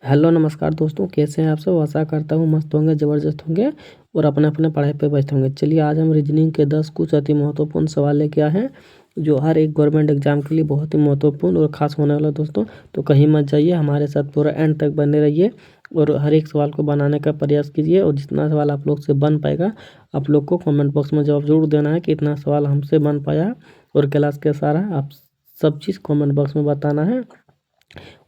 Hello नमस्कार दोस्तों, कैसे हैं आप सब। आशा करता हूँ मस्त होंगे, ज़बरदस्त होंगे और अपने अपने पढ़ाई पे व्यस्त होंगे। चलिए आज हम रीजनिंग के 10 कुछ अति महत्वपूर्ण सवाल लेके आए हैं जो हर एक गवर्नमेंट एग्जाम के लिए बहुत ही महत्वपूर्ण और ख़ास होने वाला है दोस्तों। तो कहीं मत जाइए, हमारे साथ पूरा एंड तक बने रहिए और हर एक सवाल को बनाने का प्रयास कीजिए। और जितना सवाल आप लोग से बन पाएगा आप लोग को कमेंट बॉक्स में जवाब जरूर देना है कि इतना सवाल हमसे बन पाया। और क्लास के सारा आप सब चीज़ कमेंट बॉक्स में बताना है।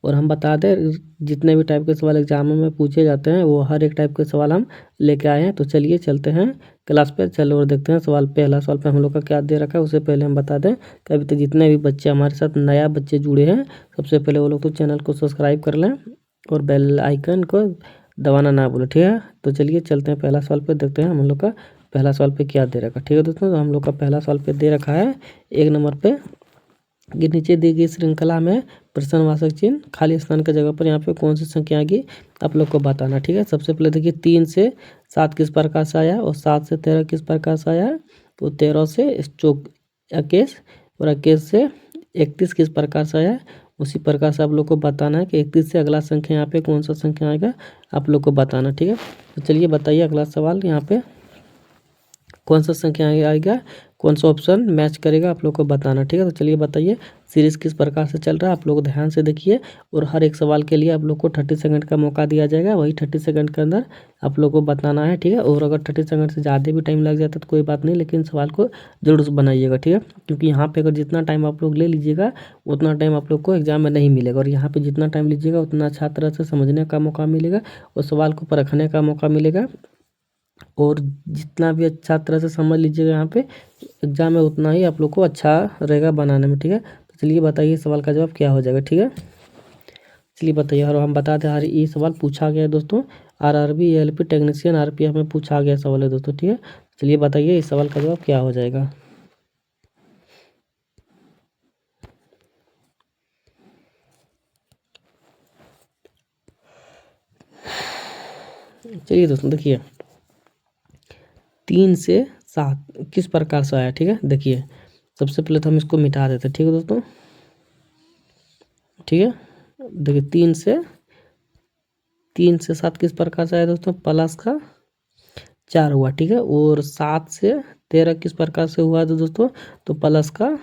और हम बता दें, जितने भी टाइप के सवाल एग्जाम में पूछे जाते हैं वो हर एक टाइप के सवाल हम लेके आए हैं। तो चलिए चलते हैं क्लास पे, चलो और देखते हैं सवाल। पहला सवाल पे हम लोग का क्या दे रखा है उससे पहले हम बता दें कि अभी तक जितने भी बच्चे हमारे साथ नया बच्चे जुड़े हैं, सबसे पहले वो लोग तो चैनल को सब्सक्राइब कर लें और बेल आइकन को दबाना ना भूलें, ठीक है। तो चलिए चलते हैं पहला सवाल पे, देखते हैं हम लोग का पहला सवाल पे क्या दे रखा है। ठीक है दोस्तों, तो हम लोग का पहला सवाल पे दे रखा है 1 नंबर पे कि नीचे दी गई श्रृंखला में प्रश्नवाचक चिन्ह खाली स्थान की जगह पर यहाँ पे कौन सी संख्या आएगी आप लोग को बताना। ठीक है, सबसे पहले देखिए 3 से 7 किस प्रकार से आया और 7 से 13 किस प्रकार से आया। तो 13 से 21 और 21 से 31 किस प्रकार से आया। उसी प्रकार से आप लोग को बताना है कि 31 से अगला संख्या यहाँ पे कौन सा संख्या आएगा आप लोग को बताना। ठीक है, तो चलिए बताइए अगला सवाल यहाँ पे कौन सा संख्या आएगा, कौन सा ऑप्शन मैच करेगा आप लोग को बताना। ठीक है, तो चलिए बताइए सीरीज किस प्रकार से चल रहा है आप लोग ध्यान से देखिए। और हर एक सवाल के लिए आप लोग को 30 सेकंड का मौका दिया जाएगा, वही 30 सेकंड के अंदर आप लोग को बताना है। ठीक है, और अगर 30 सेकंड से ज़्यादा भी टाइम लग जाता है तो कोई बात नहीं, लेकिन सवाल को जरूर बनाइएगा। ठीक है, क्योंकि यहाँ पे अगर जितना टाइम आप लोग ले लीजिएगा उतना टाइम आप लोग को एग्जाम में नहीं मिलेगा, और यहाँ पे जितना टाइम लीजिएगा उतना अच्छा तरह से समझने का मौका मिलेगा और सवाल को परखने का मौका मिलेगा। और जितना भी अच्छा तरह से समझ लीजिएगा यहाँ पे एग्जाम में उतना ही आप लोग को अच्छा रहेगा बनाने में। ठीक है, तो चलिए बताइए सवाल का जवाब क्या हो जाएगा। ठीक है, चलिए बताइए। और हम बता दें ये सवाल पूछा गया है दोस्तों आरआरबी एएलपी टेक्नीशियन आरपीएफ में पूछा गया सवाल है दोस्तों। ठीक है, चलिए बताइए इस सवाल का जवाब क्या हो जाएगा। चलिए दोस्तों देखिए 3 से 7 किस प्रकार से आया। ठीक है, देखिए सबसे पहले तो हम इसको मिटा देते हैं। ठीक है दोस्तों, ठीक है, देखिए 3 से 7 किस प्रकार से आया दोस्तों, प्लस का 4 हुआ। ठीक है, और 7 से 13 किस प्रकार से हुआ तो दोस्तों, तो प्लस का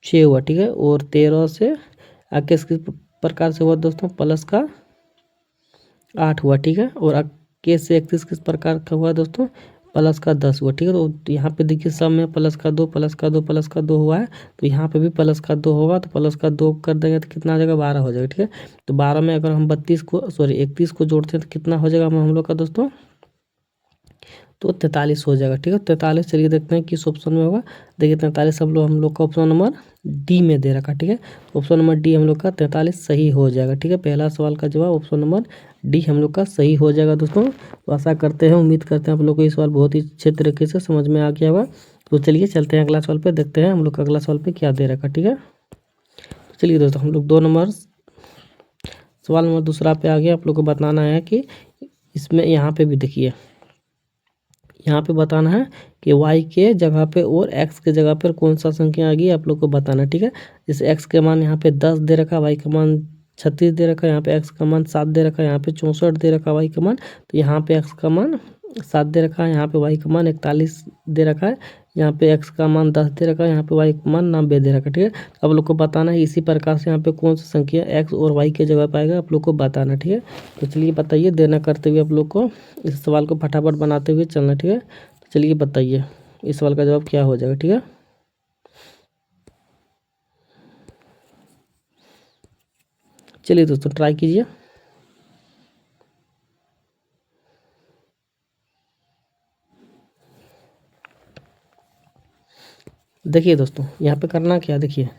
6 हुआ। ठीक है, और 13 से 21 किस प्रकार से हुआ दोस्तों, प्लस का 8 हुआ। ठीक है, और 21 से 31 किस प्रकार का हुआ दोस्तों, प्लस का 10 हुआ। ठीक है, तो यहाँ पे देखिए सब में प्लस का 2 प्लस का 2 प्लस का 2 हुआ है, तो यहाँ पे भी प्लस का 2 होगा, तो प्लस का 2 कर देंगे तो कितना हो जाएगा, 12 हो जाएगा। ठीक है, तो 12 में अगर हम 31 को जोड़ते हैं तो कितना हो जाएगा हम लोग का दोस्तों, तो 43 हो जाएगा। ठीक है, 43 चलिए देखते हैं किस ऑप्शन में होगा। देखिए 43 हम लोग का ऑप्शन नंबर डी में दे रखा। ठीक है, ऑप्शन नंबर डी हम लोग का 43 सही हो जाएगा। ठीक है, पहला सवाल का जवाब ऑप्शन नंबर डी हम लोग का सही हो जाएगा दोस्तों। तो आशा करते हैं, उम्मीद करते हैं आप लोग को ये सवाल बहुत ही अच्छे तरीके से समझ में आ गया होगा। तो चलिए चलते हैं अगला सवाल पे, देखते हैं हम लोग का अगला सवाल पे क्या दे रखा। ठीक है, चलिए दोस्तों हम लोग 2 नंबर सवाल नंबर दूसरा पे आ गया। आप लोग को बताना है कि इसमें यहाँ पे भी देखिए, यहाँ पे बताना है कि y के जगह पे और x के जगह पर कौन सा संख्या आ गई आप लोग को बताना। ठीक है, जैसे x के मान यहाँ पे 10 दे रखा, y का मान 36 दे रखा, यहाँ पे x का मान 7 दे रखा, यहाँ पे 64 दे रखा y का मान, तो यहाँ पे x का मान 7 दे रखा है, यहाँ पे y का मान 41 दे रखा है, यहाँ पे x का मान 10 दे रखा है, यहाँ पे y का मान 90 दे रखा है। ठीक है, तो आप लोग को बताना है इसी प्रकार से यहाँ पे कौन सी संख्या x और y के जगह पाएगा आप लोग को बताना। ठीक है, तो चलिए बताइए, देना करते हुए आप लोग को इस सवाल को फटाफट बनाते हुए चलना। ठीक है, तो चलिए बताइए इस सवाल का जवाब क्या हो जाएगा। ठीक है, चलिए दोस्तों ट्राई कीजिए। देखिए दोस्तों यहाँ पे करना क्या, देखिए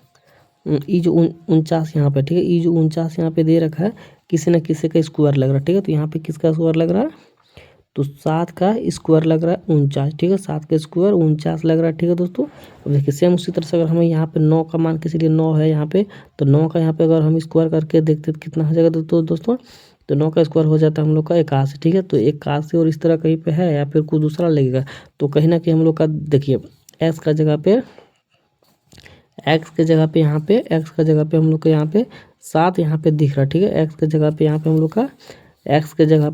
ई जो 49 यहाँ पे, ठीक है, ई जो 49 यहाँ पे दे रखा है किसी न किसी का स्क्वायर लग रहा है। ठीक है, तो यहाँ पे किसका स्क्वायर लग रहा है, तो 7 का स्क्वायर लग रहा है 49। ठीक है, 7 का स्क्वायर 49 लग रहा है। ठीक है दोस्तों, अब देखिए सेम उसी तरह से अगर हमें यहाँ पे 9 का मान किसी लिए 9 है यहाँ पे, तो 9 का यहाँ पे अगर हम स्क्वायर करके देखते तो कितना हो जाएगा दोस्तों, तो 9 का स्क्वायर हो जाता है हम लोग का 81। ठीक है, तो 81 और इस तरह कहीं पे है या फिर कुछ दूसरा लगेगा, तो कहीं ना कहीं हम लोग का देखिए एक्स का जगह पे, एक्स के जगह पे यहाँ पे एक्स का जगह पे हम लोग को यहाँ पे 7 यहाँ पे दिख रहा है, ठीक है। एक्स के जगह पे यहाँ पे हम लोग का एक्स के जगह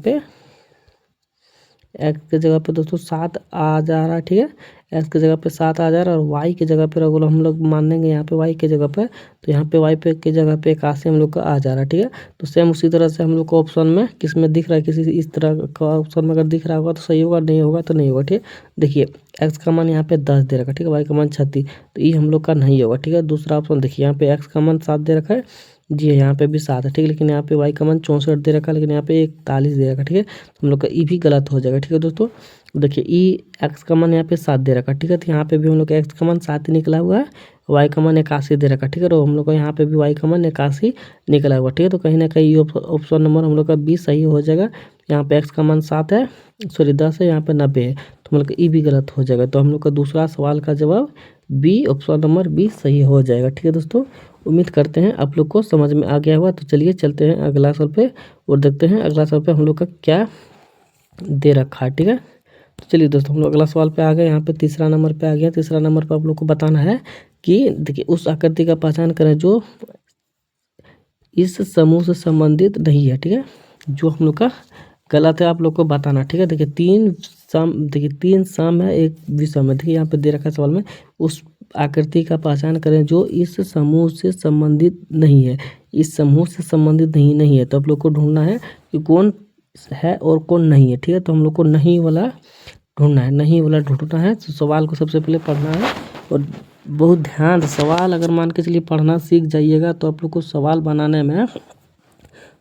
पे दोस्तों 7 आ जा रहा है, ठीक है। एक्स के जगह पे 7 आ जा रहा है और वाई के जगह पे अगर हम लोग मान लेंगे यहाँ पे वाई के जगह पे, तो यहाँ पे वाई पे के जगह पे 81 हम लोग का आ जा रहा है, ठीक है। तो सेम उसी तरह से हम लोग को ऑप्शन में किस में दिख रहा है, किसी इस तरह का ऑप्शन में अगर दिख रहा होगा तो सही होगा, नहीं होगा तो नहीं होगा, ठीक है। देखिए एक्स का मान यहाँ पे 10 दे रखा है, ठीक है, वाई का मान 36, तो ये हम लोग का नहीं होगा, ठीक है। दूसरा ऑप्शन देखिए, यहाँ पे एक्स का मान 7 दे रखा है, जी है, यहाँ पे भी 7 है, ठीक है, लेकिन यहाँ पे वाई का मान 64 दे रखा है, लेकिन यहाँ पे 41 दे रखा है, ठीक है। तो हम लोग का ई भी गलत हो जाएगा, ठीक है दोस्तों। देखिए ई एक्स का मान यहाँ पे 7 दे रखा है, ठीक है, तो यहाँ पे भी हम लोग का एक्स का मान 7 ही निकला हुआ है, वाई का मान 81 दे रखा है, ठीक है। तो हम लोग का यहाँ पे भी वाई का मान 81 निकला हुआ, ठीक है। तो कहीं ना कहीं ये ऑप्शन नंबर हम लोग का बी सही हो जाएगा। यहाँ पे एक्स का मान 7 है, सॉरी 10 है, यहाँ पे 90 है, तो हम लोग का ई भी गलत हो जाएगा। तो हम लोग का दूसरा सवाल का जवाब बी, ऑप्शन नंबर बी सही हो जाएगा, ठीक है दोस्तों। उम्मीद करते हैं आप लोग को समझ में आ गया होगा। तो चलिए चलते हैं अगला सवाल पे और देखते हैं अगला सवाल पे हम लोग का क्या दे रखा है, ठीक है। तो चलिए दोस्तों हम लोग अगला सवाल पे आ गए। यहाँ पे तीसरा नंबर पे आ गया। तीसरा नंबर पे आप लोग को बताना है कि देखिए उस आकृति का पहचान करें जो इस समूह से संबंधित नहीं है, ठीक है। जो हम लोग का गलत है आप लोग को बताना, ठीक है। देखिए 3 सम है, एक विषम है, देखिए यहाँ पे दे रखा है सवाल में, उस आकृति का पहचान करें जो इस समूह से संबंधित नहीं है। इस समूह से संबंधित नहीं है, तो आप लोग को ढूंढना है कि कौन है और कौन नहीं है, ठीक है। तो हम लोग को नहीं वाला ढूंढना है, नहीं वाला ढूंढना है। तो सवाल को सबसे पहले पढ़ना है और बहुत ध्यान से सवाल अगर मान के चलिए पढ़ना सीख जाइएगा तो आप लोग को सवाल बनाने में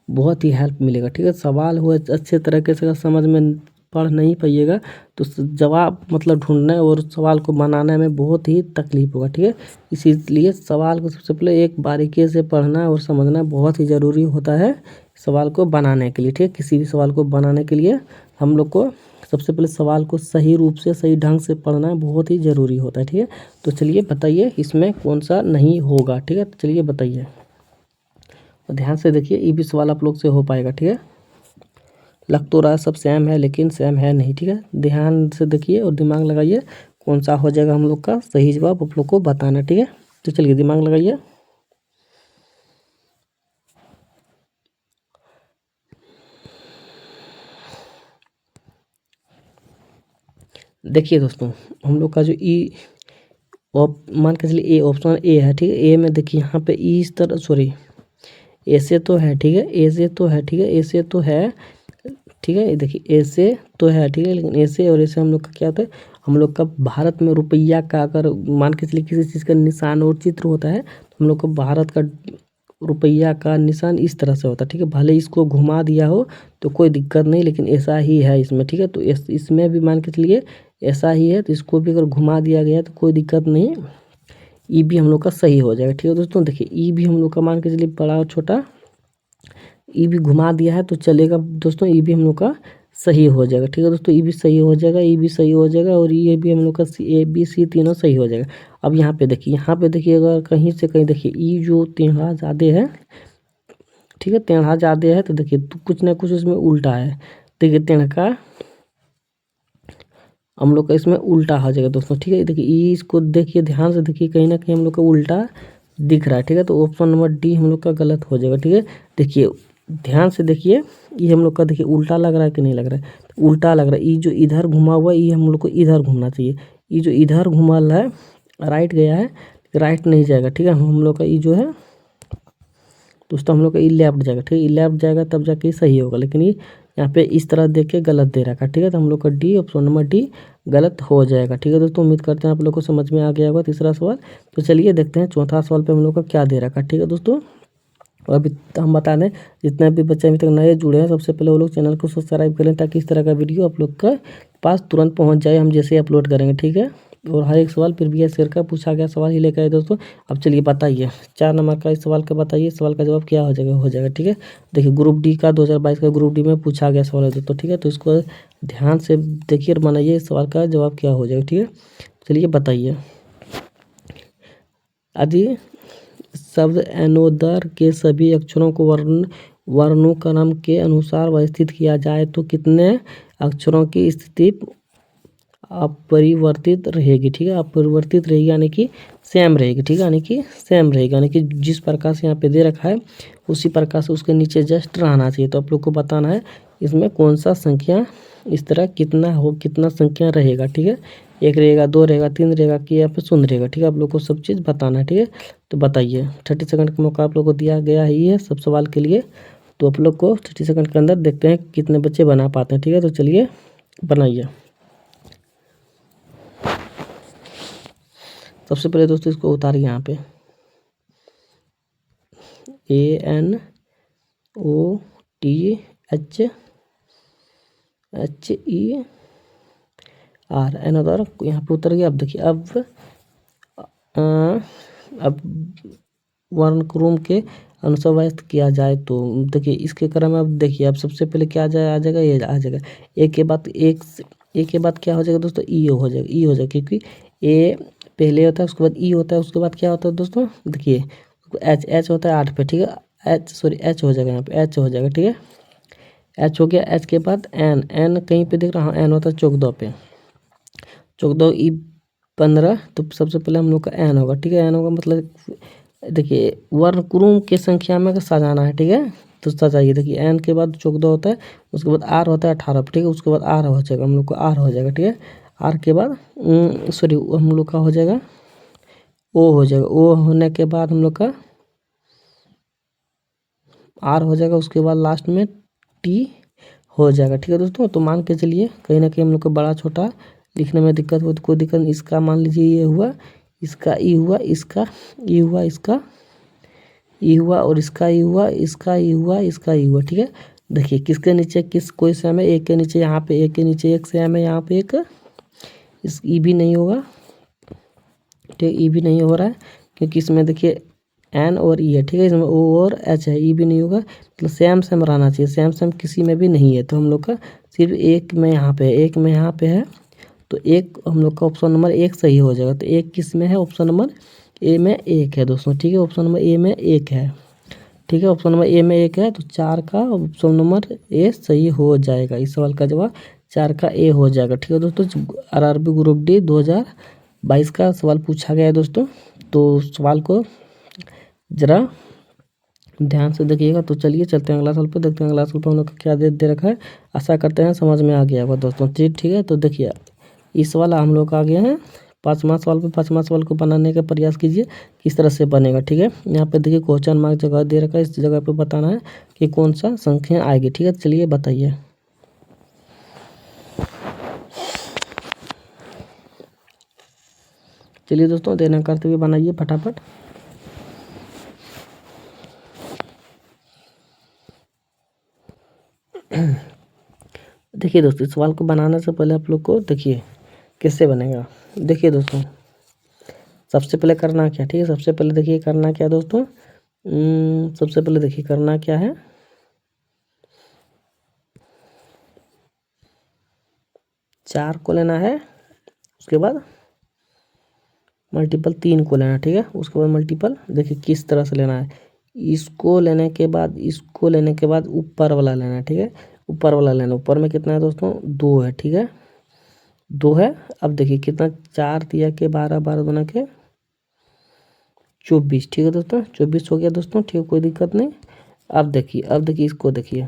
बहुत ही हेल्प मिलेगा, ठीक है। सवाल हो अच्छे तरीके से अगर समझ में पढ़ नहीं पाइएगा तो जवाब मतलब ढूंढने और सवाल को बनाने में बहुत ही तकलीफ होगा, ठीक है। इसीलिए सवाल को सबसे पहले एक बारीकी से पढ़ना और समझना बहुत ही ज़रूरी होता है सवाल को बनाने के लिए, ठीक है। किसी भी सवाल को बनाने के लिए हम लोग को सबसे पहले सवाल को सही रूप से सही ढंग से पढ़ना बहुत ही ज़रूरी होता है, ठीक है। तो चलिए बताइए इसमें कौन सा नहीं होगा, ठीक है। तो चलिए बताइए और ध्यान से देखिए, ये भी सवाल आप लोग से हो पाएगा, ठीक है। लग तो रहा सब सेम है लेकिन सेम है नहीं, ठीक है। ध्यान से देखिए और दिमाग लगाइए कौन सा हो जाएगा हम लोग का सही जवाब आप लोग को बताना, ठीक है। तो चलिए दिमाग लगाइए। देखिए दोस्तों हम लोग का जो ई मान के चलिए ए ऑप्शन ए है, ठीक है। ए में देखिए यहाँ पे ई इस तरह, सॉरी ए से तो है, ठीक है, ए से तो है, ठीक है, ए से तो है, ठीक है। देखिए ए से तो है, ठीक है, लेकिन ए से और ऐसे हम लोग का क्या होता है, हम लोग का भारत में रुपया का अगर मान के चलिए किसी चीज़ का निशान और चित्र होता है तो हम लोग को भारत का रुपया का निशान इस तरह से होता है, ठीक है। भले इसको घुमा दिया हो तो कोई दिक्कत नहीं, लेकिन ऐसा ही है इसमें, ठीक है। तो इसमें भी मान के चलिए ऐसा ही है, तो इसको भी अगर घुमा दिया गया तो कोई दिक्कत नहीं, ई भी हम लोग का सही हो जाएगा, ठीक है दोस्तों। देखिए ई भी हम लोग का मान के चलिए बड़ा और छोटा ई भी घुमा दिया है तो चलेगा दोस्तों, ई भी हम लोग का सही हो जाएगा, ठीक है दोस्तों। ई भी सही हो जाएगा, ई भी सही हो जाएगा और ये भी हम लोग का ए बी सी तीनों सही हो जाएगा। अब यहाँ पे देखिए अगर कहीं से कहीं देखिए ई जो टेढ़ा ज़्यादा है, ठीक है, टेढ़ा ज़्यादा है, तो देखिए तो कुछ ना कुछ इसमें उल्टा है। देखिए टेढ़ा का हम लोग का इसमें उल्टा हो जाएगा दोस्तों, ठीक है। देखिए ई इसको देखिए ध्यान से देखिए, कहीं ना कहीं हम लोग का उल्टा दिख रहा है, ठीक है। तो ऑप्शन नंबर डी हम लोग का गलत हो जाएगा, ठीक है। देखिए ध्यान से देखिए, ये हम लोग का देखिए उल्टा लग रहा है कि नहीं लग रहा है, तो उल्टा लग रहा है। ये जो इधर घुमा हुआ है ये हम लोग को इधर घूमना चाहिए, ये जो इधर घुमा है राइट गया है, राइट नहीं जाएगा, ठीक है। हम लोग का ये जो है दोस्तों हम लोग का ये लेफ्ट जाएगा, ठीक है, ये लेफ्ट जाएगा तब जाके सही होगा, लेकिन ये यहाँ पे इस तरह देख के गलत दे रखा है, ठीक है। तो हम लोग का डी, ऑप्शन नंबर डी गलत हो जाएगा, ठीक है दोस्तों। उम्मीद करते हैं आप लोग को समझ में आ गया होगा तीसरा सवाल। तो चलिए देखते हैं चौथा सवाल पे हम लोग का क्या दे रखा है, ठीक है दोस्तों। और अभी हम बता दें जितने भी बच्चे अभी तक नए जुड़े हैं सबसे पहले वो लोग चैनल को सब्सक्राइब करें ताकि इस तरह का वीडियो आप लोग के पास तुरंत पहुंच जाए हम जैसे अपलोड करेंगे, ठीक है। और हर एक सवाल प्रीवियस ईयर का पूछा गया सवाल ही लेकर आए दोस्तों। अब चलिए बताइए 4 नंबर का इस सवाल का बताइए, सवाल का जवाब क्या हो जाएगा, ठीक है। देखिए ग्रुप डी का 2022 का ग्रुप डी में पूछा गया सवाल है दोस्तों, ठीक है। तो इसको ध्यान से देखिए और बनाइए इस सवाल का जवाब क्या हो जाएगा, ठीक है। चलिए बताइए, यदि शब्द एनोदर के सभी अक्षरों को वर्णक्रम के अनुसार व्यवस्थित किया जाए तो कितने अक्षरों की स्थिति अपरिवर्तित रहेगी, ठीक है। अपरिवर्तित रहेगी यानी कि सेम रहेगी, ठीक है, यानी कि सेम रहेगी, यानी कि जिस प्रकार से यहाँ पे दे रखा है उसी प्रकार से उसके नीचे जस्ट रहना चाहिए। तो आप लोग को बताना है इसमें कौन सा संख्या इस तरह कितना संख्या रहेगा, ठीक है। 1 रहेगा, 2 रहेगा, 3 रहेगा कि या फिर शून्य रहेगा, ठीक है। आप लोग को सब चीज़ बताना है, ठीक है। तो बताइए, 30 सेकंड का मौका आप लोग को दिया गया ही है सब सवाल के लिए। तो आप लोग को 30 सेकंड के अंदर देखते हैं कितने बच्चे बना पाते हैं, ठीक है। तो चलिए बनाइए। सबसे पहले दोस्तों इसको उतारिए यहाँ पे, ANOTHER अनदर यहाँ पे उतर गया। अब देखिए अब वर्णक्रम के अनुसार व्यस्त किया जाए तो देखिए इसके क्रम में अब देखिए अब सबसे पहले क्या आ जाएगा, ये आ जाएगा। एक के बाद क्या हो जाएगा दोस्तों, ई हो जाएगा क्योंकि ए पहले होता है, उसके बाद ई होता है, उसके बाद क्या होता है दोस्तों, देखिए एच होता है 8 पे, ठीक है। एच हो जाएगा, यहाँ पे एच हो जाएगा, ठीक है। एच हो गया। एच के बाद एन कहीं पे दिख रहा है, एन होता है 14 पे, 14 ई 15। तो सबसे पहले हम लोग का एन होगा, ठीक है। एन होगा मतलब देखिए वर्णक्रम के संख्या में सजाना है, ठीक है। तो सजाइए, देखिए एन के बाद 14 होता है, उसके बाद आर होता है 18 पे, ठीक है। उसके बाद आर हो जाएगा, हम लोग को आर हो जाएगा, ठीक है। आर के बाद सॉरी हम लोग का हो जाएगा ओ हो जाएगा। ओ होने के बाद हम लोग का आर हो जाएगा, उसके बाद लास्ट में टी हो जाएगा, ठीक है दोस्तों। तो मान के चलिए कहीं ना कहीं हम लोग को बड़ा छोटा लिखने में दिक्कत हो तो कोई दिक्कत नहीं। इसका मान लीजिए ये हुआ, इसका ई हुआ, इसका ई हुआ, इसका ई हुआ और इसका ई हुआ, इसका ई हुआ, इसका ई हुआ, ठीक है। देखिए किसके नीचे किस कोई सेम है, एक के नीचे यहाँ पे एक के नीचे एक सेम है, यहाँ पे एक इस ई भी नहीं होगा, ठीक है। ई भी नहीं हो रहा है क्योंकि इसमें देखिए एन और ई है, ठीक है। इसमें ओ और एच है, ई भी नहीं होगा, मतलब सेम रहना चाहिए। सेम किसी में भी नहीं है, तो हम लोग का सिर्फ एक में यहाँ पे है, एक में यहाँ पे है। तो एक हम लोग का ऑप्शन नंबर 1 सही हो जाएगा। तो एक किस में है, ऑप्शन नंबर ए में 1 है दोस्तों, ठीक है। ऑप्शन नंबर ए में 1 है, ठीक है। ऑप्शन नंबर ए में 1 है, तो 4 का ऑप्शन नंबर ए सही हो जाएगा। इस सवाल का जवाब 4 का ए हो जाएगा, ठीक है दोस्तों। आरआरबी ग्रुप डी 2022 का सवाल पूछा गया है दोस्तों। तो सवाल को जरा ध्यान से देखिएगा। तो चलिए चलते हैं अगला सवाल पे, देखते हैं अगला सवाल पे हम लोग का क्या दे रखा है। आशा करते हैं समझ में आ गया होगा दोस्तों, ठीक है। तो देखिए इस सवाल हम लोग आ गए हैं 5वां सवाल पे। 5वां सवाल को बनाने का प्रयास कीजिए किस तरह से बनेगा, ठीक है। यहाँ पे देखिए क्वेश्चन मार्क जगह दे रखा है, इस जगह पे बताना है कि कौन सा संख्या आएगी, ठीक है। चलिए बताइए। चलिए दोस्तों देना करते हुए बनाइए फटाफट। देखिए दोस्तों इस सवाल को बनाने से पहले आप लोग को देखिए कैसे बनेगा। देखिए दोस्तों सबसे पहले करना क्या, ठीक है। सबसे पहले देखिए करना क्या दोस्तों, सबसे पहले देखिए करना क्या है, चार को लेना है, उसके बाद मल्टीपल 3 को लेना है, ठीक है। उसके बाद मल्टीपल देखिए किस तरह से लेना है, इसको लेने के बाद इसको लेने के बाद ऊपर वाला लेना है, ठीक है। ऊपर वाला लेना, ऊपर में कितना है दोस्तों 2 है, ठीक है। 2 है। अब देखिए कितना 4 दिया के 12, 12 दूना के 24, ठीक है दोस्तों। 24 हो गया दोस्तों, ठीक है, कोई दिक्कत नहीं। अब देखिए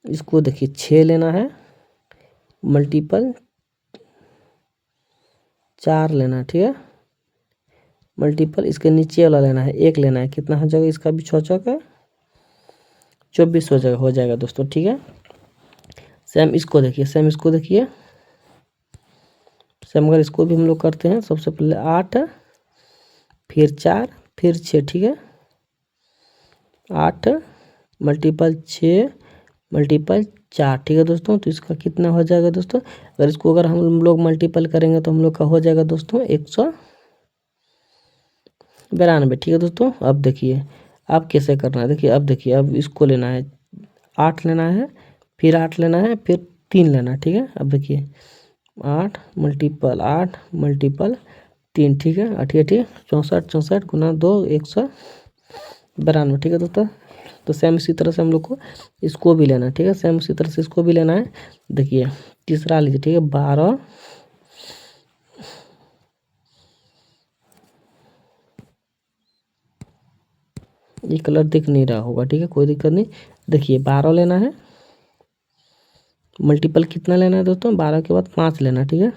इसको देखिए 6 लेना है, मल्टीपल 4 लेना है, ठीक है। मल्टीपल इसके नीचे वाला लेना है 1 लेना है, कितना हो जाएगा इसका भी 6 चौका 24 हो जाएगा दोस्तों, ठीक है। सेम इसको देखिए सेम अगर इसको भी हम लोग करते हैं, सबसे पहले 8 फिर 4 फिर 6, ठीक है। 8 मल्टीपल 6 मल्टीपल 4, ठीक है दोस्तों। तो इसका कितना हो जाएगा दोस्तों, अगर हम लोग मल्टीपल करेंगे तो हम लोग का हो जाएगा दोस्तों 192, ठीक है दोस्तों। अब देखिए अब कैसे करना है, देखिए अब इसको लेना है 8 लेना है, फिर 8 लेना है, फिर 3 लेना है, ठीक है। अब देखिए 8 मल्टीपल 3, ठीक है। ठीक 64 गुना 2 192, ठीक है दोस्तों। तो सेम इसी तरह से हम लोग को इसको भी लेना है, ठीक है। सेम इसी तरह से इसको भी लेना है। देखिए तीसरा लीजिए, ठीक है। 12 12 ये कलर दिख नहीं रहा होगा, ठीक है, कोई दिक्कत नहीं। देखिए 12 लेना है, मल्टीपल कितना लेना है दोस्तों, 12 के बाद 5 लेना है, ठीक है,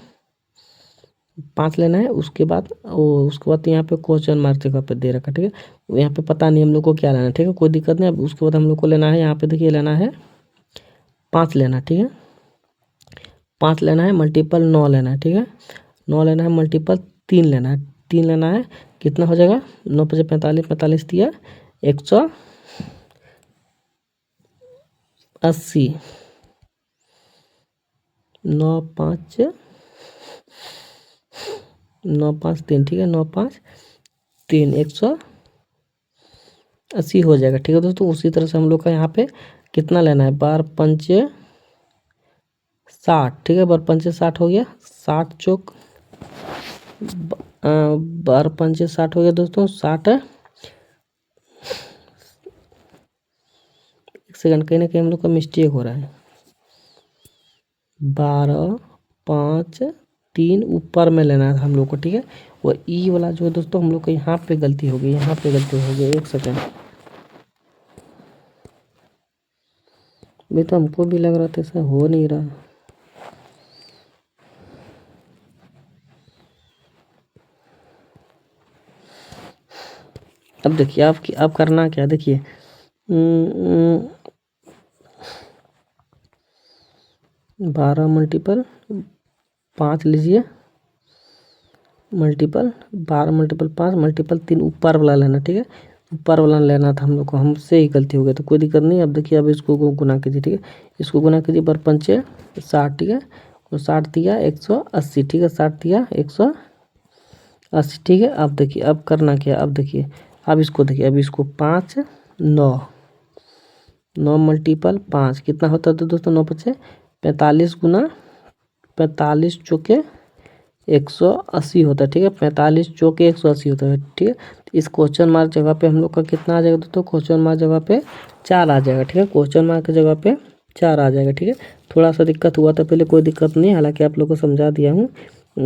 5 लेना है। उसके बाद यहाँ पे क्वेश्चन मार्क जगह पे दे रखा, ठीक है, यहाँ पे पता नहीं हम लोग को क्या लेना है, ठीक है, कोई दिक्कत नहीं। अब उसके बाद हम लोग को लेना है, यहाँ पे देखिए लेना है 5 लेना है, ठीक है, 5 लेना है, मल्टीपल 9 लेना है, ठीक है, 9 लेना है, मल्टीपल 3 लेना है, 3 लेना है, कितना हो जाएगा, 9 5 45, 45 दिया 180, 9 5 9 5 3, ठीक है, 9 5 3 180 हो जाएगा, ठीक है दोस्तों। उसी तरह से हम लोग का यहाँ पे कितना लेना है, 12 5 60, ठीक है, 12 5 60 हो गया, 60 चौक 12 5 60 हो गया दोस्तों, 60। एक सेकंड, कहीं ना कहीं हम लोग का मिस्टेक हो रहा है, 12 5 3 ऊपर में लेना है हम लोग को, ठीक है, और ई वाला जो है दोस्तों हम लोग को यहाँ पे गलती हो गई, यहाँ पे गलती हो गई। एक सेकंड, भाई तो हमको भी लग रहा था ऐसा हो नहीं रहा। अब देखिए अब करना क्या, देखिए 12 मल्टीपल 5 लीजिए, मल्टीपल 12 मल्टीपल 5 मल्टीपल 3 ऊपर वाला लेना, ठीक है, ऊपर वाला लेना था हम लोग को, हमसे ही गलती हो गई, तो कोई दिक्कत नहीं। अब देखिए अब इसको गुना कीजिए, ठीक है, इसको गुना कीजिए, 12 5 60, ठीक है, और 60 दिया 180, ठीक है, 60 दिया 180, ठीक है। अब देखिए अब करना क्या, अब देखिए अब इसको देखिए, अब इसको 5 9 मल्टीपल 5 कितना होता है दोस्तों, 9 5 45 गुना 45 चौके 180 होता है, ठीक है, 45 चौके 180 होता है, ठीक है। इस क्वेश्चन मार्क जगह पे हम लोग का कितना आ जाएगा दोस्तों, क्वेश्चन मार्क जगह पे 4 आ जाएगा, ठीक है, क्वेश्चन मार्क की जगह पे 4 आ जाएगा, ठीक है। थोड़ा सा दिक्कत हुआ था पहले, कोई दिक्कत नहीं, हालांकि आप लोग को समझा दिया हूँ।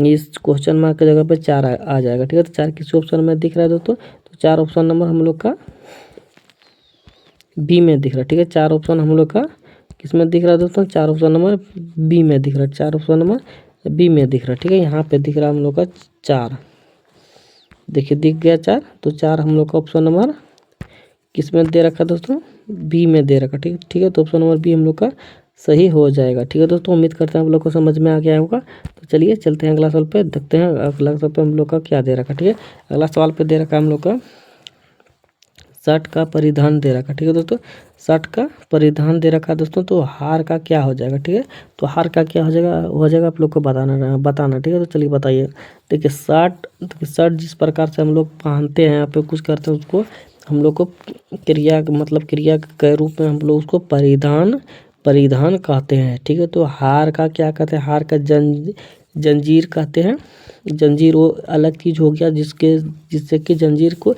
इस क्वेश्चन मार्क की जगह पे 4 आ जाएगा, ठीक है। तो 4 किस ऑप्शन में दिख रहा है दोस्तों, तो 4 ऑप्शन नंबर हम लोग का बी में दिख रहा है, ठीक है, 4 ऑप्शन हम लोग का किस में दिख रहा है दोस्तों, 4 ऑप्शन नंबर बी में दिख रहा है, 4 ऑप्शन नंबर बी में दिख रहा है, ठीक है। यहाँ पे दिख रहा है हम लोग का 4, देखिए दिख गया 4, तो 4 हम लोग का ऑप्शन नंबर किस में दे रखा है दोस्तों, बी में दे रखा, ठीक ठीक है। तो ऑप्शन नंबर बी हम लोग का सही हो जाएगा, ठीक है दोस्तों। उम्मीद करते हैं आप लोग को समझ में आ गया होगा। तो चलिए चलते हैं अगला सवाल पे, देखते हैं अगला सवाल पे हम लोग का क्या दे रखा, ठीक है। अगला सवाल पे दे रखा हम लोग का शर्ट का परिधान दे रखा, ठीक है दोस्तों, शर्ट का परिधान दे रखा दोस्तों। तो हार का क्या हो जाएगा, ठीक है, तो हार का क्या हो जाएगा आप लोग को बताना, ठीक है। तो चलिए बताइए, देखिए शर्ट जिस प्रकार से हम लोग पहनते हैं, यहाँ पे कुछ करते हैं, उसको हम लोग को क्रिया के रूप में हम लोग उसको परिधान कहते हैं, ठीक है। तो हार का क्या कहते हैं, हार का जंजीर कहते हैं। जंजीर वो अलग चीज़ हो गया जिससे कि जंजीर को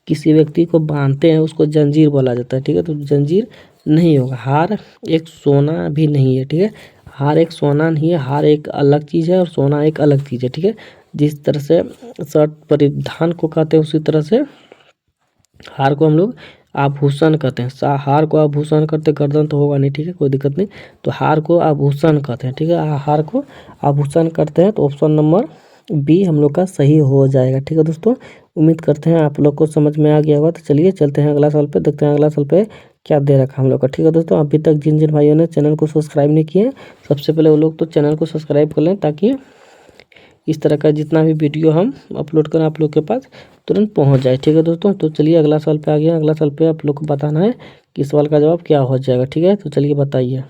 किसी व्यक्ति को बांधते हैं, उसको जंजीर बोला जाता है, ठीक है। तो जंजीर नहीं होगा। हार एक सोना भी नहीं है, ठीक है, हार एक सोना नहीं है, हार एक अलग चीज़ है और सोना एक अलग चीज़ है, ठीक है। जिस तरह से शर्ट परिधान को कहते हैं, उसी तरह से हार को हम लोग आभूषण कहते हैं। हार को आभूषण करते, गर्दन तो होगा नहीं, ठीक है, कोई दिक्कत नहीं। तो हार को आभूषण कहते हैं, ठीक है, हार को आभूषण करते हैं। तो ऑप्शन नंबर बी हम लोग का सही हो जाएगा, ठीक है दोस्तों। उम्मीद करते हैं आप लोग को समझ में आ गया होगा। तो चलिए चलते हैं अगला सवाल पे, देखते हैं अगला सवाल पे क्या दे रखा हम लोग का, ठीक है दोस्तों। अभी तक जिन जिन भाइयों ने चैनल को सब्सक्राइब नहीं किए, सबसे पहले वो लोग तो चैनल को सब्सक्राइब कर लें, ताकि इस तरह का जितना भी वीडियो हम अपलोड करें आप लोग के पास तुरंत पहुंच जाए, ठीक है दोस्तों। तो चलिए अगला सवाल पे आ गया। अगला सवाल पे आप लोग को बताना है कि इस सवाल का जवाब क्या हो जाएगा, ठीक है। तो चलिए बताइए।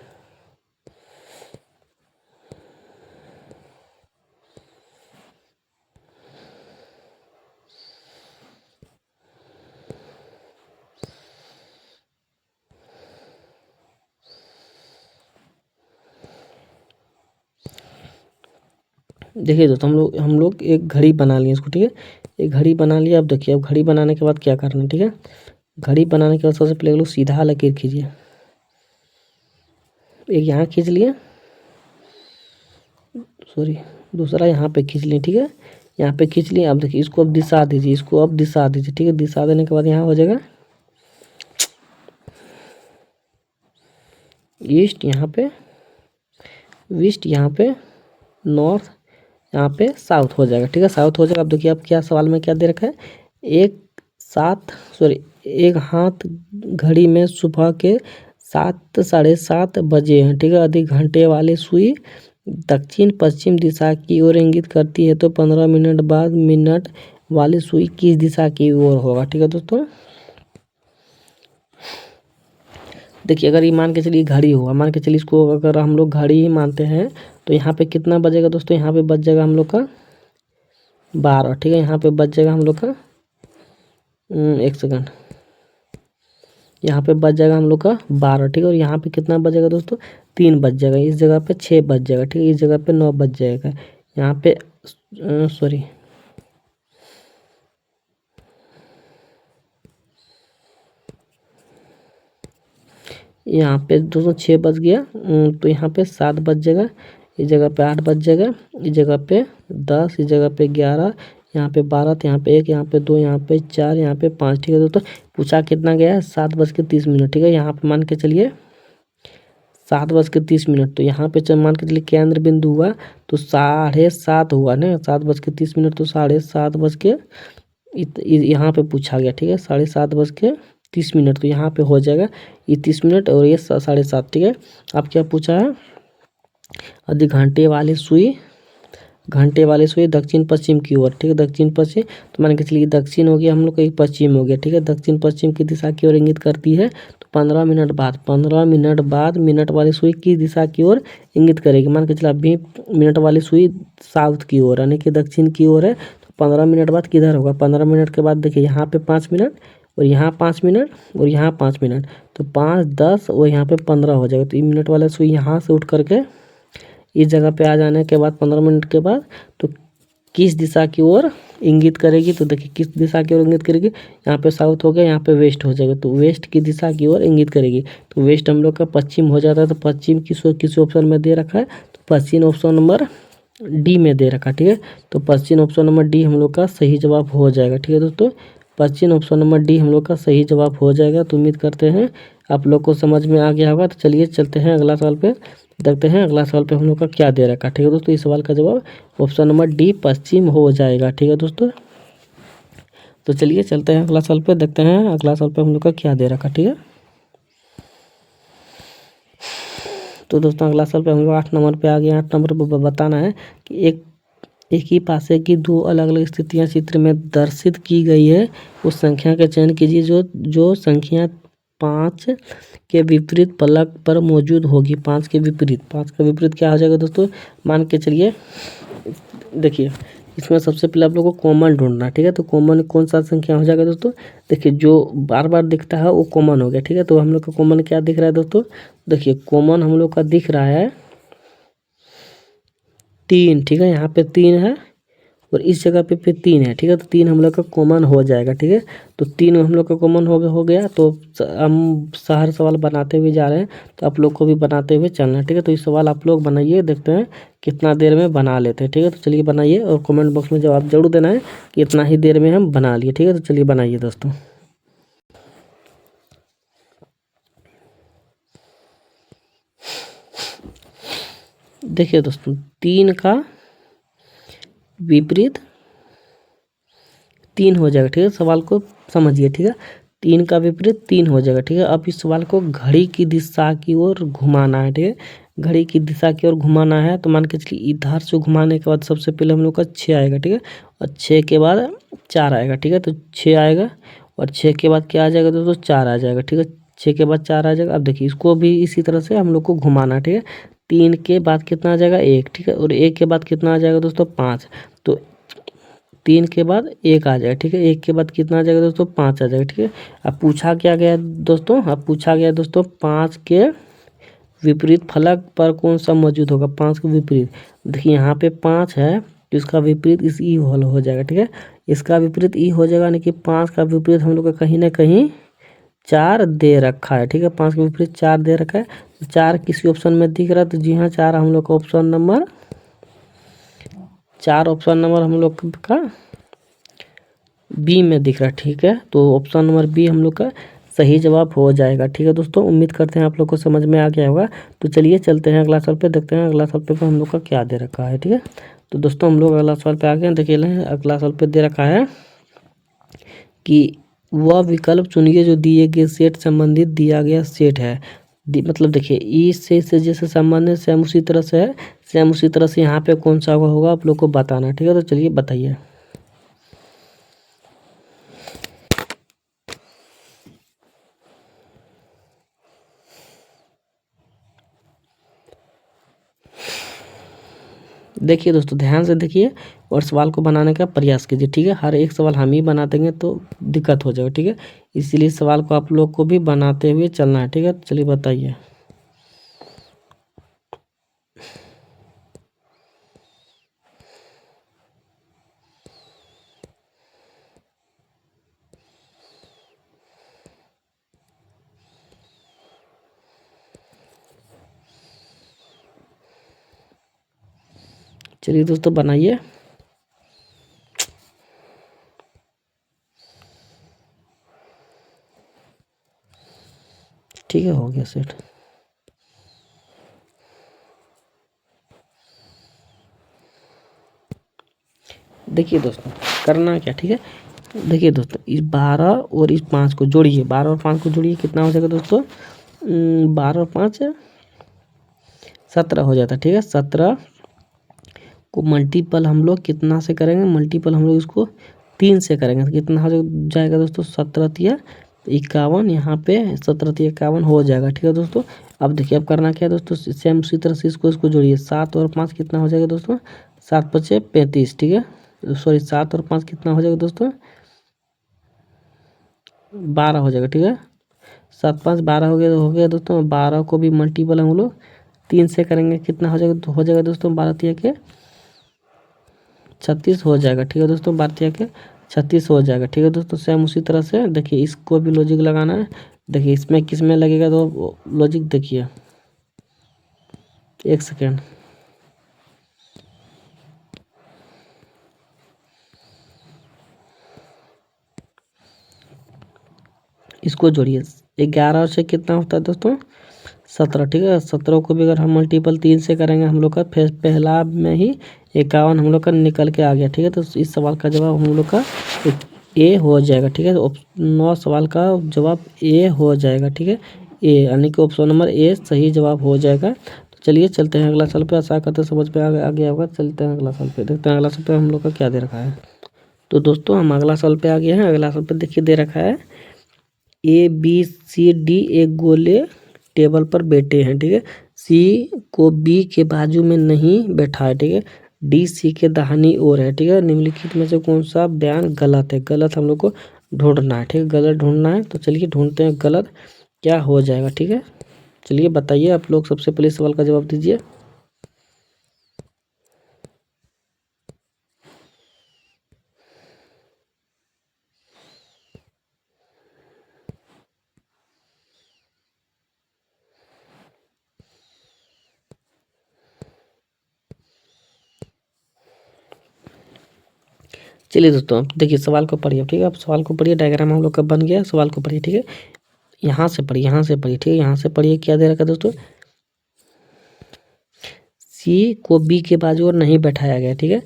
देखिए दोस्तों हम लोग एक घड़ी बना लिए इसको, ठीक है, एक घड़ी बना लिया। अब देखिए अब घड़ी बनाने के बाद क्या करना है, ठीक है। घड़ी बनाने के बाद सबसे पहले लोग सीधा लकीर खींचिए, एक यहाँ खींच लिए, सॉरी दूसरा यहाँ पे खींच लिए, ठीक है, यहाँ पे खींच लिए। अब देखिए इसको अब दिशा दीजिए, ठीक है, दिशा देने के बाद यहाँ हो जाएगा ईस्ट, यहाँ पे वेस्ट, यहाँ पे नॉर्थ, यहाँ पे साउथ हो जाएगा। ठीक है, साउथ हो जाएगा। अब देखिए अब क्या सवाल में क्या दे रखा है, एक हाथ घड़ी में सुबह के 7 साढ़े 7 बजे हैं। ठीक है, अधिक घंटे वाली सुई दक्षिण पश्चिम दिशा की ओर इंगित करती है, तो 15 मिनट बाद मिनट वाली सुई किस दिशा की ओर होगा। ठीक है दोस्तों, देखिए अगर ये मान के चलिए घड़ी हुआ, मान के चलिए इसको अगर हम लोग घड़ी ही मानते हैं, तो यहाँ पे कितना बजेगा दोस्तों, यहाँ पे बज जाएगा हम लोग का 12। ठीक है, यहाँ पे बज जाएगा हम लोग का 1 सेकंड, यहाँ पे बज जाएगा हम लोग का 12। ठीक है, और यहाँ पे कितना बजेगा दोस्तों, 3 बज जाएगा। इस जगह पे 6 बज जाएगा। ठीक है, इस जगह पे 9 बज जाएगा। यहाँ पे सॉरी, यहाँ पे दोस्तों 6 बज गया, तो यहाँ पे 7 बज जाएगा। इस जगह पे 8 बज जाएगा। इस जगह पे 10, इस जगह पे 11, यहाँ पे 12, तो यहाँ पे 1, यहाँ पे 2, यहाँ पे 4, यहाँ पे 5। ठीक है दोस्तों, पूछा कितना गया है, 7:30। ठीक है, यहाँ पे मान के चलिए 7:30। तो यहाँ पे मान के चलिए केंद्र बिंदु हुआ तो 7:30 हुआ ना, 7:30, तो 7:30 यहाँ पे पूछा गया। ठीक है, 7:30, तो यहाँ पे हो जाएगा ये 30 मिनट और ये 7:30। ठीक है, अब क्या पूछा है, अधिक घंटे वाली सुई दक्षिण पश्चिम की ओर। ठीक है, दक्षिण पश्चिम, तो मान के चलिए दक्षिण हो गया हम लोग का, एक पश्चिम हो गया। ठीक है, दक्षिण पश्चिम की दिशा की ओर इंगित करती है, तो 15 मिनट बाद मिनट वाली सुई किस दिशा की ओर इंगित करेगी। मान के चलिए अभी मिनट वाली सुई साउथ की ओर यानी कि दक्षिण की ओर है, तो 15 मिनट बाद किधर होगा, 15 मिनट के बाद देखिए यहाँ पे 5 मिनट और यहाँ 5 मिनट और यहाँ 5 मिनट, तो 5, 10 और यहाँ पे 15 हो जाएगा। तो ये मिनट वाला सुई यहाँ से उठ करके इस जगह पे आ जाने के बाद 15 मिनट के बाद तो किस दिशा की ओर इंगित करेगी, तो देखिए किस दिशा की ओर इंगित करेगी, यहाँ पे साउथ हो गया, यहाँ पे वेस्ट हो जाएगा, तो वेस्ट की दिशा की ओर इंगित करेगी। तो वेस्ट हम लोग का पश्चिम हो जाता है, तो पश्चिम किस ऑप्शन में दे रखा है, तो पश्चिम ऑप्शन नंबर डी में दे रखा है। ठीक है, तो पश्चिम ऑप्शन नंबर डी हम लोग का सही जवाब हो जाएगा। ठीक है दोस्तों, पश्चिम ऑप्शन नंबर डी हम लोग का सही जवाब हो जाएगा। तो उम्मीद करते हैं आप लोग को समझ में आ गया होगा। तो चलिए चलते हैं अगला सवाल पे, देखते हैं अगला सवाल पे हम लोग का क्या दे रखा है। ठीक है दोस्तों, इस सवाल का जवाब ऑप्शन नंबर डी पश्चिम हो जाएगा। ठीक है दोस्तों, तो चलिए चलते हैं अगला सवाल पे, देखते हैं अगला सवाल पे हम लोग का क्या दे रखा है। ठीक है, तो दोस्तों अगला सवाल पे हम लोग 8 नंबर पे आ गए। 8 नंबर पर बताना है कि एक ही पासे की 2 अलग अलग स्थितियां चित्र में दर्शित की गई है, उस संख्या का चयन कीजिए जो संख्या 5 के विपरीत फलक पर मौजूद होगी। 5 के विपरीत क्या हो जाएगा दोस्तों, मान के चलिए देखिए इसमें सबसे पहले आप लोगों को कॉमन ढूंढना। ठीक है, तो कॉमन कौन सा संख्या हो जाएगा दोस्तों, देखिए जो बार बार दिखता है वो कॉमन हो गया। ठीक है, तो हम लोग का कॉमन क्या दिख रहा है दोस्तों, देखिए कॉमन हम लोग का दिख रहा है 3। ठीक है, यहाँ पे 3 है और इस जगह पे फिर 3 है। ठीक है, तो 3 हम लोग का कॉमन हो जाएगा। ठीक है, तो 3 हम लोग का कॉमन हो गया। तो हम हर सवाल बनाते हुए जा रहे हैं, तो आप लोग को भी बनाते हुए चलना है। ठीक है, तो इस सवाल आप लोग बनाइए, देखते हैं कितना देर में बना लेते हैं। ठीक है, तो चलिए बनाइए और कमेंट बॉक्स में जवाब जरूर देना है कि इतना ही देर में हम बना लिए। ठीक है, तो चलिए बनाइए दोस्तों। देखिए दोस्तों 3 का विपरीत 3 हो जाएगा। ठीक है, सवाल को समझिए। ठीक है, 3 का विपरीत 3 हो जाएगा। ठीक है, अब इस सवाल को घड़ी की दिशा की ओर घुमाना है। ठीक है, घड़ी की दिशा की ओर घुमाना है, तो मान के चलिए इधर से घुमाने के बाद सबसे पहले हम लोग का 6 आएगा। ठीक है, और 6 के बाद 4 आएगा। ठीक है, तो 6 आएगा और 6 के बाद क्या आ जाएगा दोस्तों, 4 आ जाएगा। ठीक है, 6 के बाद 4 आ जाएगा। अब देखिए इसको भी इसी तरह से हम लोग को घुमाना है। ठीक है, 3 के बाद कितना आ जाएगा 1। ठीक है, और 1 के बाद कितना आ जाएगा दोस्तों 5। तो 3 के बाद 1 आ जाएगा। ठीक है, 1 के बाद कितना आ जाएगा दोस्तों 5 आ जाएगा। ठीक है, अब पूछा क्या गया दोस्तों, अब पूछा गया दोस्तों 5 के विपरीत फलक पर कौन सा मौजूद होगा। 5 के विपरीत देखिए यहाँ पे 5 है, तो इसका विपरीत इस ई हॉल हो जाएगा। ठीक है, इसका विपरीत ई हो जाएगा, यानी कि 5 का विपरीत हम लोग का कहीं ना कहीं 4 दे रखा है। ठीक है, 5 के विपरीत 4 दे रखा है। 4 किसी ऑप्शन में दिख रहा है, तो जी हाँ 4 हम लोग का ऑप्शन नंबर 4 ऑप्शन नंबर हम लोग का बी में दिख रहा है। ठीक है, तो ऑप्शन नंबर बी हम लोग का सही जवाब हो जाएगा। ठीक है दोस्तों, उम्मीद करते हैं आप लोग को समझ में आ गया होगा। तो चलिए चलते हैं अगला सवाल पे, देखते हैं अगला सवाल पे हम लोग का क्या दे रखा है। ठीक है, तो दोस्तों हम लोग अगला सवाल पे आ गए हैं। देखिए अगला सवाल पे दे रखा है कि वह विकल्प चुनिए जो दिए गए सेट संबंधित दिया गया सेट है। मतलब देखिए इस से जैसे संबंधित सेम उसी तरह से है, सेम उसी तरह से यहाँ पे कौन सा होगा आप लोग को बताना है। ठीक है, तो चलिए बताइए। देखिए दोस्तों ध्यान से देखिए और सवाल को बनाने का प्रयास कीजिए। ठीक है, हर एक सवाल हम ही बना देंगे तो दिक्कत हो जाएगा। ठीक है, इसीलिए सवाल को आप लोग को भी बनाते हुए चलना है। ठीक है, चलिए बताइए। चलिए दोस्तों बनाइए। ठीक है, हो गया सेट। देखिए दोस्तों करना क्या, ठीक है, देखिए दोस्तों इस 12 और इस 5 को जोड़िए, 12 और 5 को जोड़िए, कितना हो जाएगा दोस्तों? 12 और 5 17 हो जाता है। ठीक है, 17 को मल्टीपल हम लोग कितना से करेंगे? मल्टीपल हम लोग इसको 3 से करेंगे तो कितना हो जाएगा दोस्तों? 17 तिया 51, यहाँ पे 17 तिया 51 हो जाएगा। ठीक है दोस्तों, अब देखिए अब करना क्या है दोस्तों, सेम उसी तरह से इसको जोड़िए। 7 और 5 कितना हो जाएगा दोस्तों? 7 पचे 35। ठीक है, सॉरी 7 और 5 कितना हो जाएगा दोस्तों? 12 हो जाएगा। ठीक है, 7 5 12 हो गया दोस्तों। 12 को भी मल्टीपल हम लोग 3 से करेंगे, कितना हो जाएगा? तो हो जाएगा दोस्तों 12 तिया के 36 हो जाएगा। ठीक है दोस्तों, 12 तिया के 36 हो जाएगा। ठीक है दोस्तों, सेम उसी तरह से देखिए इसको भी लॉजिक लगाना है। देखिए इसमें किस में लगेगा तो लॉजिक देखिए, एक सेकेंड। इसको जोड़िए, 11 से कितना होता है दोस्तों? 17। ठीक है, 17 को भी अगर हम मल्टीपल 3 से करेंगे हम लोग का पहला में ही 51 हम लोग का निकल के आ गया। ठीक है, तो इस सवाल का जवाब हम लोग का ए हो जाएगा। ठीक है, तो 9 सवाल का जवाब ए हो जाएगा। ठीक है, ए यानी कि ऑप्शन नंबर ए सही जवाब हो जाएगा। तो चलिए चलते हैं अगला सवाल पे, आशा करते समझ पे आ गया होगा। चलते हैं अगला सवाल पे, देखते हैं अगला सवाल पे हम लोग का क्या दे रखा है। तो दोस्तों हम अगला सवाल पे आ गए हैं। अगला सवाल पे देखिए दे रखा है ABCD एक गोले टेबल पर बैठे हैं। ठीक है, सी को बी के बाजू में नहीं बैठा है। ठीक है, डी सी के दाहिनी ओर है। ठीक है, निम्नलिखित में से कौन सा बयान गलत है? गलत हम लोग को ढूंढना है। ठीक है, गलत ढूंढना है, तो चलिए ढूंढते हैं गलत क्या हो जाएगा। ठीक है, चलिए बताइए आप लोग, सबसे पहले सवाल का जवाब दीजिए। चलिए दोस्तों अब देखिए सवाल को पढ़िए। ठीक है, अब सवाल को पढ़िए, डायग्राम हम लोग का बन गया, सवाल को पढ़िए। ठीक है, यहाँ से पढ़िए, यहाँ से पढ़िए। ठीक है, यहाँ से पढ़िए, क्या दे रखा है दोस्तों? सी को बी के बाजू और नहीं बैठाया गया। ठीक है,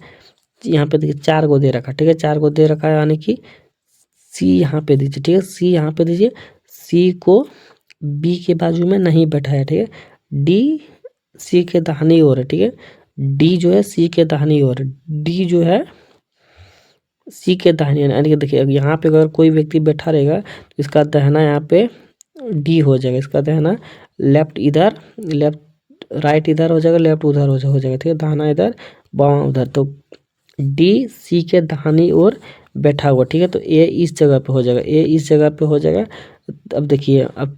यहाँ पे देखिए 4 को दे रखा। ठीक है, 4 को दे रखा है, यानी कि सी यहाँ पे दीजिए। ठीक है, सी यहाँ पे दीजिए, सी को बी के बाजू में नहीं बैठाया। ठीक है, डी सी के दाहिनी ओर है। ठीक है, डी जो है सी के दाहिनी ओर, डी जो है सी के दाहिनी ओर, यानी कि देखिए यहाँ पे अगर कोई व्यक्ति बैठा रहेगा तो इसका दाहिना यहाँ पे डी हो जाएगा, इसका दाहिना लेफ्ट इधर, लेफ्ट राइट इधर हो जाएगा, लेफ्ट उधर हो जाएगा। ठीक है, दाहिना इधर बायां उधर, तो डी सी के दाहिनी ओर बैठा हुआ। ठीक है, तो ए इस जगह पे हो जाएगा, ए इस जगह पे हो जाएगा। अब देखिए अब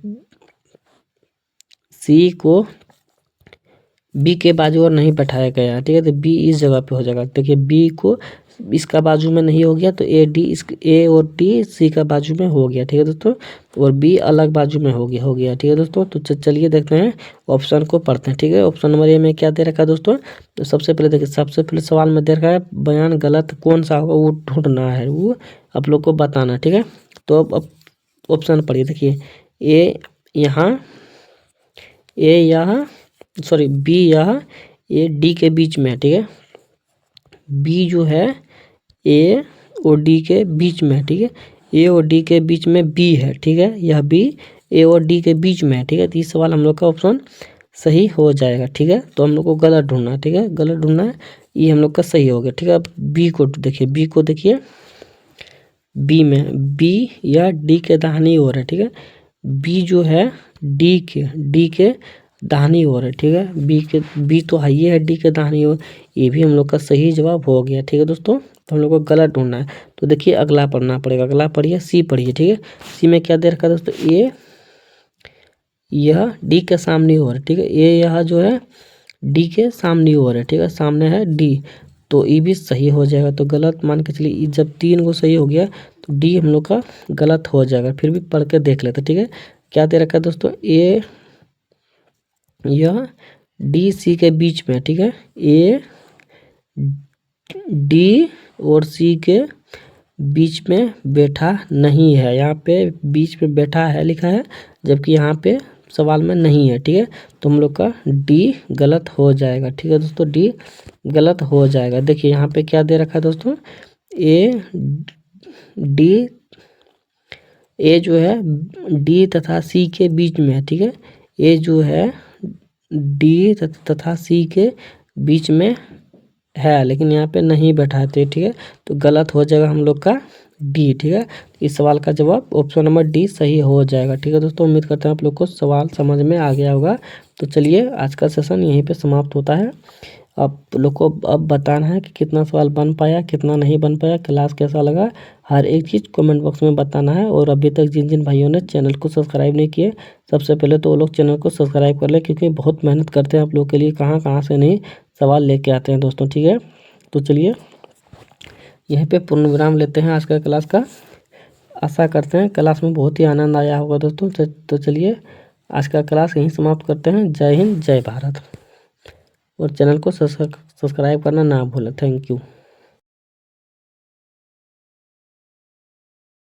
सी को बी के बाजू और नहीं बैठाया गया। ठीक है, तो बी इस जगह पे हो जाएगा। देखिए बी को इसका बाजू में नहीं हो गया तो ए डी इस ए और डी सी का बाजू में हो गया। ठीक है दोस्तों, और बी अलग बाजू में हो गया। ठीक है दोस्तों, तो चलिए देखते हैं ऑप्शन को पढ़ते हैं। ठीक है, ऑप्शन नंबर ए में क्या दे रखा है दोस्तों? तो सबसे पहले देखिए, सबसे पहले सवाल में दे रखा है बयान गलत कौन सा होगा वो ढूंढना है, वो आप लोग को बताना। ठीक है, तो अब ऑप्शन पढ़िए। देखिए ए यहाँ, ए यहाँ, सॉरी बी यहाँ, ए डी के बीच में है, ठीक है। बी जो है ए और डी के बीच में है, ठीक है। ए और डी के बीच में बी है, ठीक है। यह बी ए और डी के बीच में है, ठीक है। तो इस सवाल हम लोग का ऑप्शन सही हो जाएगा, ठीक है। तो हम लोग को गलत ढूंढना है, ठीक है, गलत ढूंढना है। ये हम लोग का सही हो गया, ठीक है। अब बी को देखिए, बी को देखिए, बी में बी या डी के दाहिनी ओर है, ठीक है। बी जो है डी के दाहिनी ओर है, ठीक है। बी तो हाई है डी के दाहिनी ओर। ये भी हम लोग का सही जवाब हो गया, ठीक है दोस्तों। तो हम लोग को गलत ढूंढना है। तो देखिए अगला पढ़ना पड़ेगा। अगला पढ़िए, सी पढ़िए, ठीक है। सी में क्या दे रखा है दोस्तों, ए यह डी के सामने ओर है, ठीक है। ए यह जो है डी के सामने ओर है, ठीक है, सामने है डी। तो ये भी सही हो जाएगा। तो गलत मान के चलिए, जब 3 को सही हो गया तो डी हम लोग का गलत हो जाएगा। फिर भी पढ़ के देख लेते, ठीक है। क्या दे रखा है दोस्तों, ए यह डी सी के बीच में, ठीक है। ए डी और सी के बीच में बैठा नहीं है। यहाँ पे बीच में बैठा है लिखा है, जबकि यहाँ पे सवाल में नहीं है, ठीक है। तो हम लोग का डी गलत हो जाएगा, ठीक है दोस्तों, डी गलत हो जाएगा। देखिए यहाँ पे क्या दे रखा है दोस्तों, ए डी, ए जो है डी तथा सी के बीच में है, ठीक है। ए जो है डी तथा सी के बीच में है, लेकिन यहाँ पे नहीं बैठा है, ठीक है। तो गलत हो जाएगा हम लोग का डी, ठीक है। इस सवाल का जवाब ऑप्शन नंबर डी सही हो जाएगा, ठीक है दोस्तों। उम्मीद करते हैं आप लोग को सवाल समझ में आ गया होगा। तो चलिए आज का सेशन यहीं पे समाप्त होता है। आप लोग को अब बताना है कि कितना सवाल बन पाया, कितना नहीं बन पाया, क्लास कैसा लगा, हर एक चीज़ कमेंट बॉक्स में बताना है। और अभी तक जिन जिन भाइयों ने चैनल को सब्सक्राइब नहीं किए, सबसे पहले तो वो लोग चैनल को सब्सक्राइब कर ले, क्योंकि बहुत मेहनत करते हैं आप लोग के लिए, कहाँ कहाँ से नहीं सवाल लेके आते हैं दोस्तों, ठीक है। तो चलिए यहीं पे पूर्ण विराम लेते हैं आज का क्लास का। आशा करते हैं क्लास में बहुत ही आनंद आया होगा दोस्तों। तो चलिए आज का क्लास यहीं समाप्त करते हैं। जय हिंद, जय भारत। और चैनल को सब्सक्राइब करना ना भूलें। Thank you.